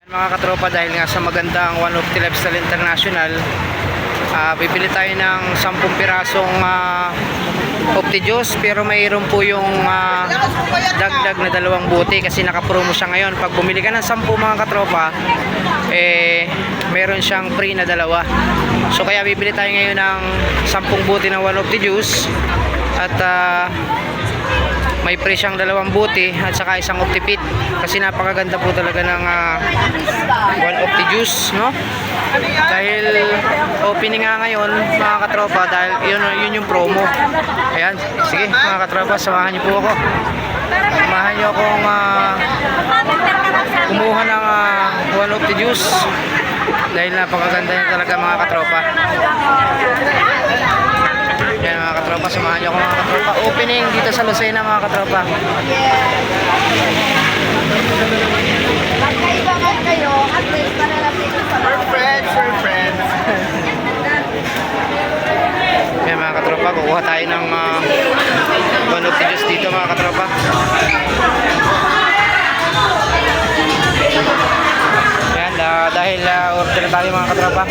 Mga katropa, dahil nga sa magandang One of the Lifestyle International, bibili tayo ng 10 pirasong Opti-Juice, pero mayroon po yung dagdag na 2 buti kasi nakapromo siya ngayon. Pag bumili ka ng 10 mga katropa, meron siyang free na 2. So kaya bibili tayo ngayon ng 10 buti ng One Opti-Juice at may free siyang 2 buti at saka isang Opti-Fit kasi napakaganda po talaga ng One Opti-Juice, no? Dahil opening nga ngayon mga katropa, dahil yun yung promo. Ayan, sige mga katropa, samahan niyo po ako. Samahan niyo akong kumuha ng One Opti-Juice dahil napakaganda niya talaga mga katropa. Ayan mga katropa, samahan niyo ako mga katropa. Opening dito sa Lucena mga katropa. Magkaibangan kayo at least para lang dito sa We're friends. Ayan mga katropa, kukuha tayo ng One Opti-Juice dito mga katropa. Ayan, dahil order na tayo mga katropa.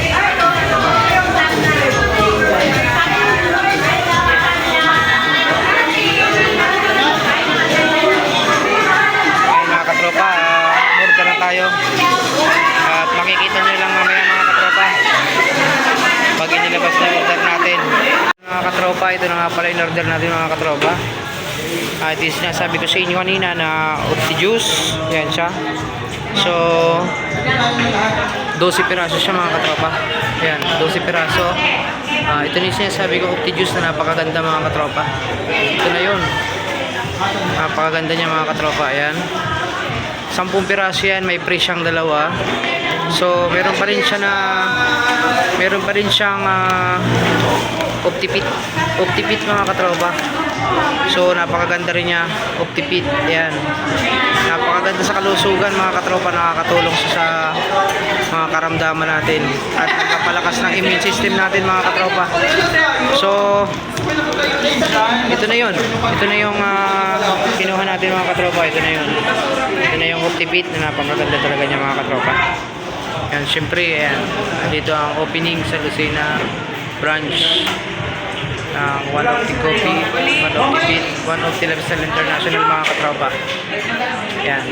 Katropa, order na tayo at makikita nyo lang mamaya mga katropa pag inilabas na yung order natin mga katropa. Ito na nga pala yung order natin mga katropa. Ito yung sinasabi ko sa inyo kanina na Opti-Juice, yan siya. So 12 piraso siya mga katropa. Yan, 12 piraso. Ito na yung sinasabi ko Opti-Juice na napakaganda mga katropa. Ito na yun, napakaganda niya mga katropa. Ayan, 10 piraso yan, may free siyang 2. So meron pa rin siyang Opti-Fit mga katropa. So napakaganda rin niya, Opti-Fit. Ayan, napakaganda sa kalusugan mga katropa, nakakatulong siya sa mga karamdaman natin at nagpapalakas ng immune system natin mga katropa. So ito na yun, ito na yung kinuha natin mga katropa. Ito na yung Opti-Fit na napakaganda talaga niya mga katropa. Yan, syempre ayan, dito ang opening sa Lucena branch ng One Opti Coffee, One Opti-Fit, One of the Lifestyle International mga katropa. Yan.